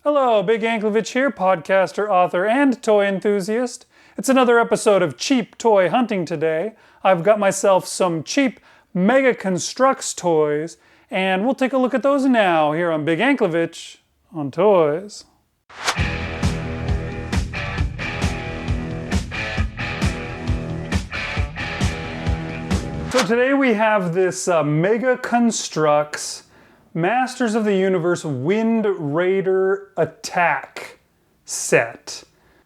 Hello, Big Anklevich here, podcaster, author, and toy enthusiast. It's another episode of Cheap Toy Hunting today. I've got myself some cheap Mega Construx toys, and we'll take a look at those now here on Big Anklevich on Toys. So today we have this Mega Construx Masters of the Universe Wind Raider Attack set.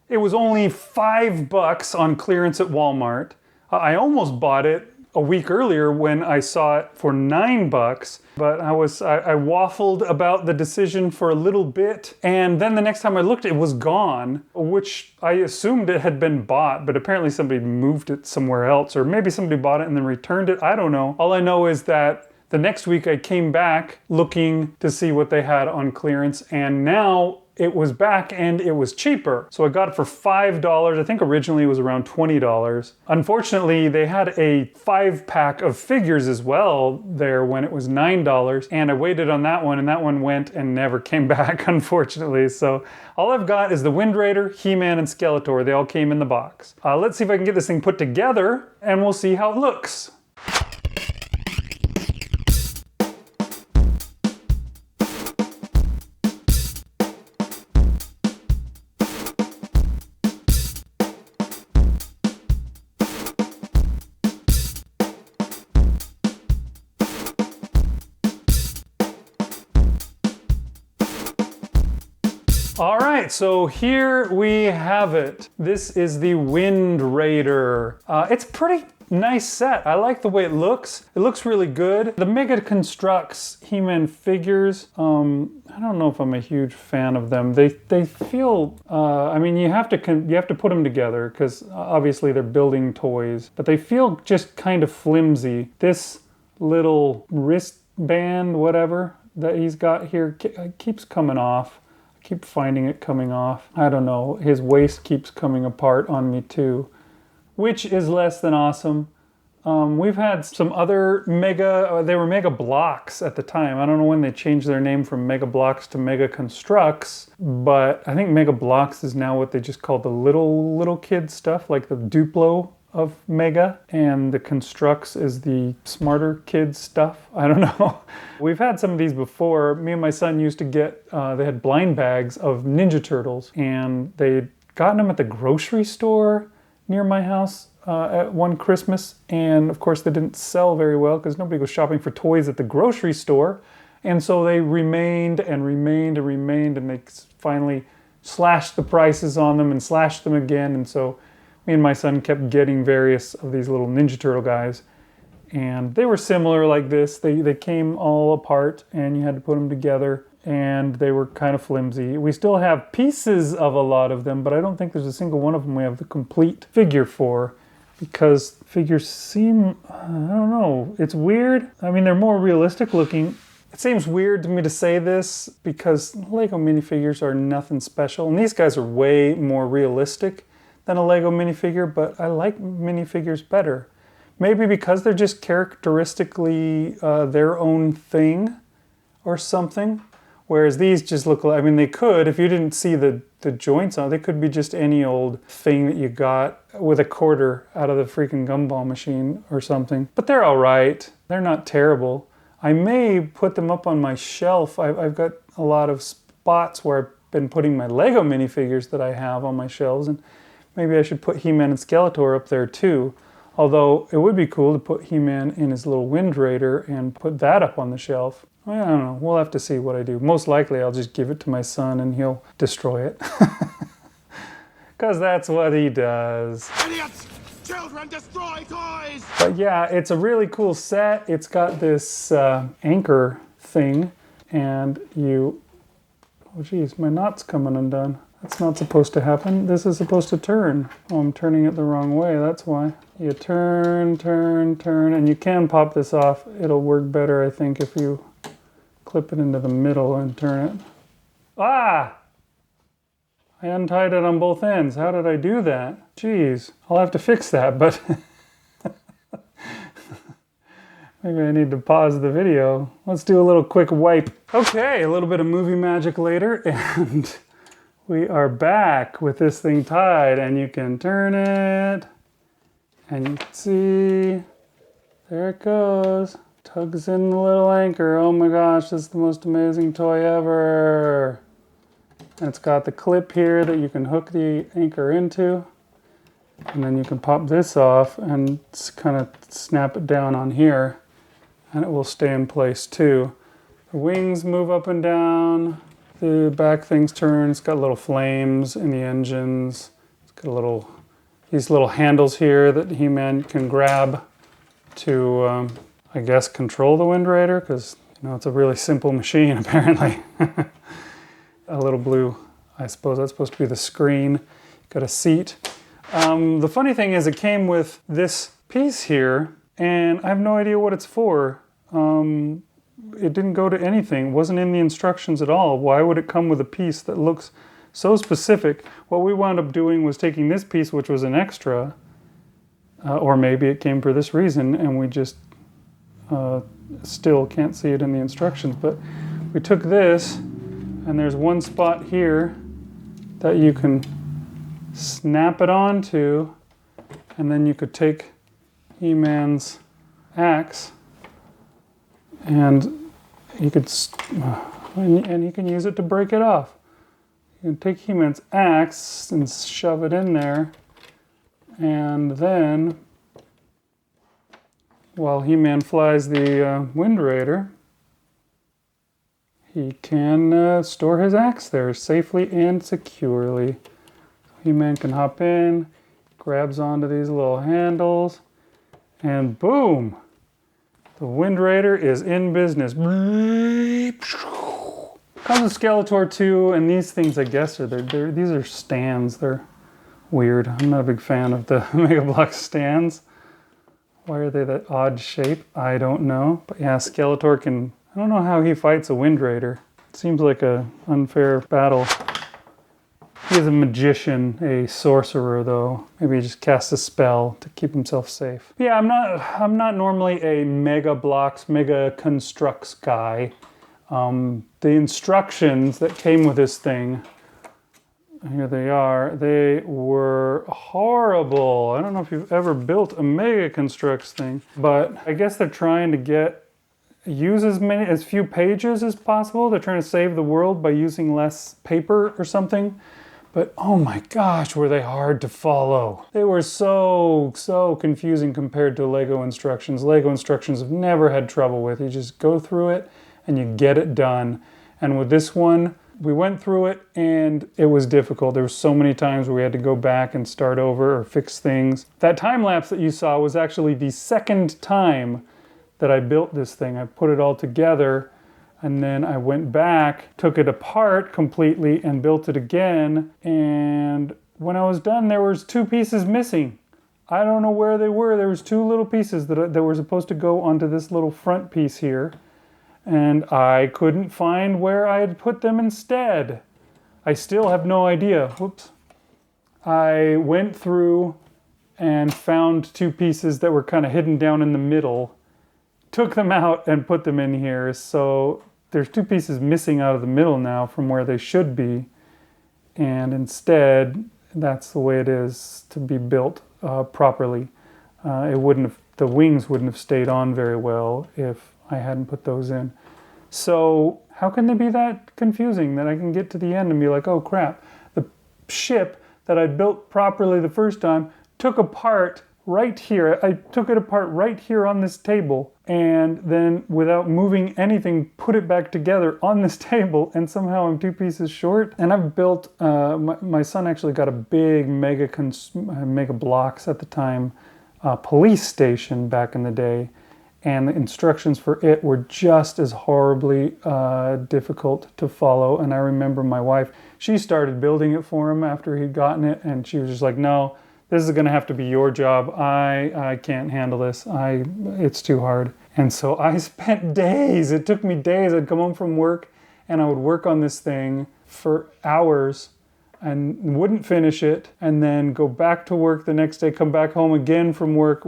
It was only $5 on clearance at Walmart. I almost bought it a week earlier when I saw it for $9, but I waffled about the decision for a little bit, and then the next time I looked, it was gone, which I assumed it had been bought, but apparently somebody moved it somewhere else, or maybe somebody bought it and then returned it. I don't know. All I know is that the next week I came back looking to see what they had on clearance, and now it was back and it was cheaper. So I got it for $5. I think originally it was around $20. Unfortunately, they had a 5-pack of figures as well there when it was $9, and I waited on that one, and that one went and never came back, unfortunately. So all I've got is the Wind Raider, He-Man, and Skeletor. They all came in the box. Let's see if I can get this thing put together, and we'll see how it looks. All right, so here we have it. This is the Wind Raider. It's a pretty nice set. I like the way it looks. It looks really good. The Mega Construx He-Man figures, I don't know if I'm a huge fan of them. They feel, I mean, you have to put them together because obviously they're building toys, but they feel just kind of flimsy. This little wristband, whatever, that he's got here keeps coming off. Keep finding it coming off. I don't know, his waist keeps coming apart on me too, which is less than awesome. We've had some other they were Mega Blocks at the time. I don't know when they changed their name from Mega Blocks to Mega Construx, but I think Mega Blocks is now what they just call the little kid stuff, like the Duplo of Mega, and the Construx is the smarter kids stuff. I don't know. We've had some of these before. Me and my son used to get, they had blind bags of Ninja Turtles, and they'd gotten them at the grocery store near my house at one Christmas, and of course they didn't sell very well because nobody was shopping for toys at the grocery store, and so they remained, and they finally slashed the prices on them and slashed them again, and so me and my son kept getting various of these little Ninja Turtle guys, and they were similar like this. They came all apart, and you had to put them together, and they were kind of flimsy. We still have pieces of a lot of them, but I don't think there's a single one of them we have the complete figure for, because figures seem, I don't know, it's weird. I mean, they're more realistic looking. It seems weird to me to say this because Lego minifigures are nothing special, and these guys are way more realistic than a Lego minifigure, but I like minifigures better. Maybe because they're just characteristically their own thing or something, whereas these just look like, I mean, they could, if you didn't see the joints on, they could be just any old thing that you got with a quarter out of the freaking gumball machine or something. But they're all right. They're not terrible. I may put them up on my shelf. I've got a lot of spots where I've been putting my Lego minifigures that I have on my shelves, and maybe I should put He-Man and Skeletor up there too. Although it would be cool to put He-Man in his little Wind Raider and put that up on the shelf. I don't know. We'll have to see what I do. Most likely I'll just give it to my son and he'll destroy it. Because that's what he does. Idiots! Children destroy toys! But yeah, it's a really cool set. It's got this anchor thing, and oh geez, my knot's coming undone. That's not supposed to happen. This is supposed to turn. Oh, I'm turning it the wrong way, that's why. You turn, and you can pop this off. It'll work better, I think, if you clip it into the middle and turn it. Ah! I untied it on both ends. How did I do that? Jeez, I'll have to fix that, but Maybe I need to pause the video. Let's do a little quick wipe. Okay, a little bit of movie magic later, and we are back with this thing tied, and you can turn it, and you can see, there it goes. Tugs in the little anchor. Oh my gosh, this is the most amazing toy ever. And it's got the clip here that you can hook the anchor into. And then you can pop this off and kind of snap it down on here. And it will stay in place too. The wings move up and down. The back things turn. It's got little flames in the engines. It's got these little handles here that He-Man can grab to, I guess, control the Wind Raider, because it's a really simple machine apparently. A little blue, I suppose that's supposed to be the screen. Got a seat. The funny thing is it came with this piece here, and I have no idea what it's for. It didn't go to anything. It wasn't in the instructions at all. Why would it come with a piece that looks so specific? What we wound up doing was taking this piece, which was an extra, or maybe it came for this reason, and we just still can't see it in the instructions. But we took this, and there's one spot here that you can snap it onto, and then you could take He-Man's axe, and you could, and you can use it to break it off. You can take He-Man's axe and shove it in there, and then while He-Man flies the Wind Raider, he can store his axe there safely and securely. He-Man can hop in, grabs onto these little handles, and boom! The Wind Raider is in business. Comes with Skeletor too, and these things, I guess, these are stands. They're weird. I'm not a big fan of the Mega Bloks stands. Why are they that odd shape? I don't know. But yeah, Skeletor can... I don't know how he fights a Wind Raider. It seems like an unfair battle. He is a magician, a sorcerer though. Maybe he just casts a spell to keep himself safe. Yeah, I'm not normally a Mega Construx guy. The instructions that came with this thing, here they are, they were horrible. I don't know if you've ever built a Mega Construx thing, but I guess they're trying to use as few pages as possible. They're trying to save the world by using less paper or something. But oh my gosh, were they hard to follow. They were so confusing compared to Lego instructions. Lego instructions I've never had trouble with. You just go through it and you get it done. And with this one, we went through it and it was difficult. There were so many times where we had to go back and start over or fix things. That time lapse that you saw was actually the second time that I built this thing. I put it all together, and then I went back, took it apart completely, and built it again. And when I was done, there was 2 pieces missing. I don't know where they were. There was 2 little pieces that were supposed to go onto this little front piece here, and I couldn't find where I had put them instead. I still have no idea. Whoops. I went through and found 2 pieces that were kind of hidden down in the middle, took them out and put them in here. So there's 2 pieces missing out of the middle now from where they should be. And instead, that's the way it is to be built properly. The wings wouldn't have stayed on very well if I hadn't put those in. So how can they be that confusing that I can get to the end and be like, oh crap, the ship that I built properly the first time took apart right here. I took it apart right here on this table, and then without moving anything, put it back together on this table, and somehow I'm 2 pieces short. And I've built, my son actually got a big Mega Bloks at the time, police station back in the day, and the instructions for it were just as horribly difficult to follow. And I remember my wife, she started building it for him after he'd gotten it, and she was just like, no, this is going to have to be your job. I can't handle this. It's too hard. And so I spent days. It took me days. I'd come home from work and I would work on this thing for hours and wouldn't finish it, and then go back to work the next day, come back home again from work,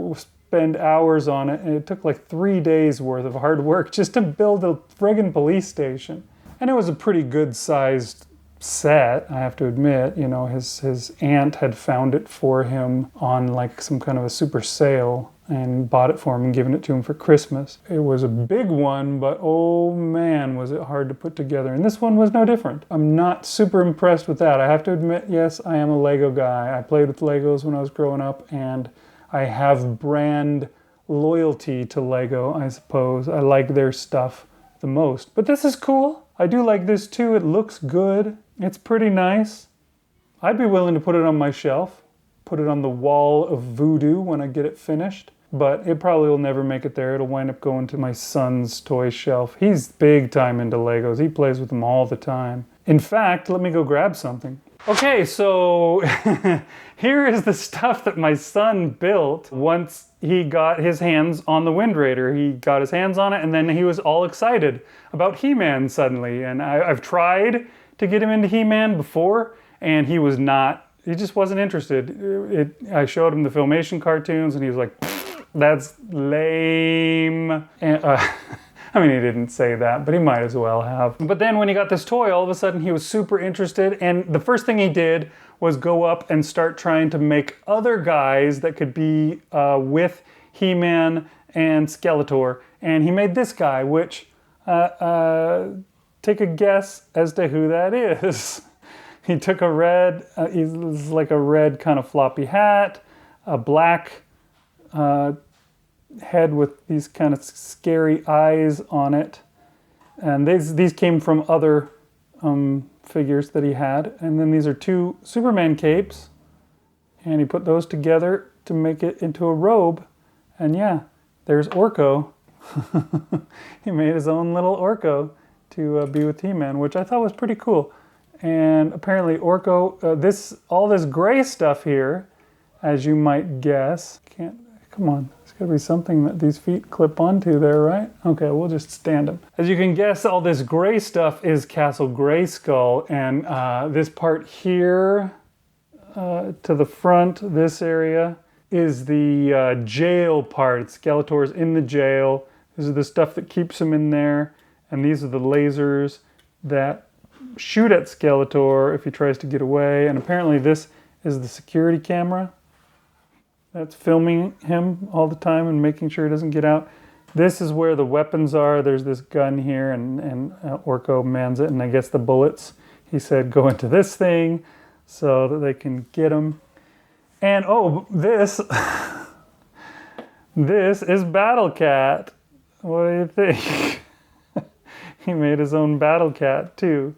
spend hours on it, and it took like 3 days worth of hard work just to build a friggin' police station. And it was a pretty good sized set, I have to admit. You know, his aunt had found it for him on like some kind of a super sale and bought it for him and given it to him for Christmas. It was a big one, but oh man, was it hard to put together. And this one was no different. I'm not super impressed with that. I have to admit, yes, I am a Lego guy. I played with Legos when I was growing up, and I have brand loyalty to Lego, I suppose. I like their stuff the most. But this is cool. I do like this too. It looks good. It's pretty nice. I'd be willing to put it on my shelf, put it on the wall of voodoo when I get it finished, but it probably will never make it there. It'll wind up going to my son's toy shelf. He's big time into Legos. He plays with them all the time. In fact, let me go grab something. Okay, so here is the stuff that my son built once he got his hands on the Wind Raider. He got his hands on it, and then he was all excited about He-Man suddenly. And I've tried to get him into He-Man before, and he was not. He just wasn't interested. I showed him the Filmation cartoons, and he was like, "That's lame." And, I mean, he didn't say that, but he might as well have. But then when he got this toy, all of a sudden he was super interested, and the first thing he did was go up and start trying to make other guys that could be with He-Man and Skeletor. And he made this guy, which, take a guess as to who that is. He took a red, he's like a red kind of floppy hat, a black head with these kind of scary eyes on it. And these came from other figures that he had. And then these are 2 Superman capes. And he put those together to make it into a robe. And yeah, there's Orko. He made his own little Orko to be with He-Man, which I thought was pretty cool. And apparently Orko, all this gray stuff here, as you might guess, come on, there's gotta be something that these feet clip onto there, right? Okay, we'll just stand them. As you can guess, all this gray stuff is Castle Grayskull, and this part here to the front, this area, is the jail part. Skeletor's in the jail. This is the stuff that keeps him in there, and these are the lasers that shoot at Skeletor if he tries to get away. And apparently this is the security camera that's filming him all the time and making sure he doesn't get out. This is where the weapons are. There's this gun here, and Orko mans it, and I guess the bullets, he said, go into this thing so that they can get him. And oh, this is Battle Cat. What do you think? He made his own Battle Cat too.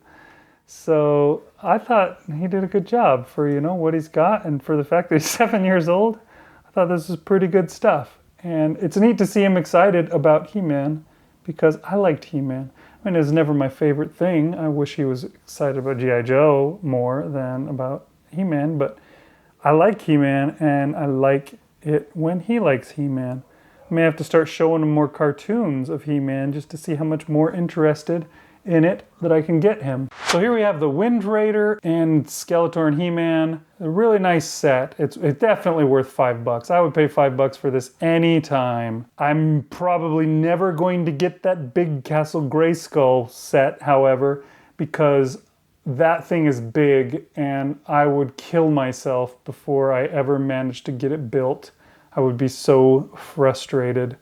So I thought he did a good job for, you know, what he's got, and for the fact that he's 7 years old. I thought this was pretty good stuff. And it's neat to see him excited about He-Man, because I liked He-Man. I mean, it was never my favorite thing. I wish he was excited about G.I. Joe more than about He-Man, but I like He-Man, and I like it when he likes He-Man. I may have to start showing him more cartoons of He-Man just to see how much more interested in it that I can get him. So here we have the Wind Raider and Skeletor and He-Man. A really nice set. It's definitely worth $5. I would pay $5 for this anytime. I'm probably never going to get that big Castle Grayskull set, however, because that thing is big and I would kill myself before I ever managed to get it built. I would be so frustrated.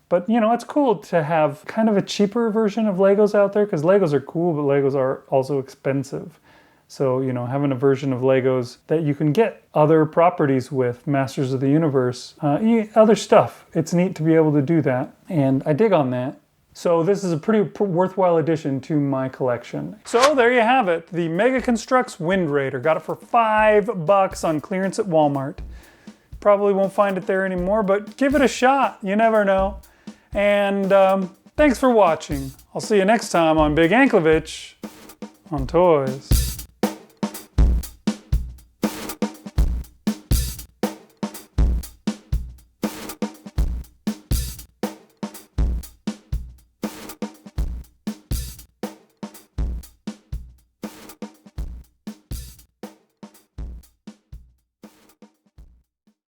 But, you know, it's cool to have kind of a cheaper version of Legos out there, because Legos are cool, but Legos are also expensive. So, you know, having a version of Legos that you can get other properties with, Masters of the Universe, other stuff. It's neat to be able to do that, and I dig on that. So this is a pretty worthwhile addition to my collection. So there you have it, the Mega Construx Wind Raider. Got it for $5 on clearance at Walmart. Probably won't find it there anymore, but give it a shot. You never know. And thanks for watching. I'll see you next time on Big Anklevich on Toys.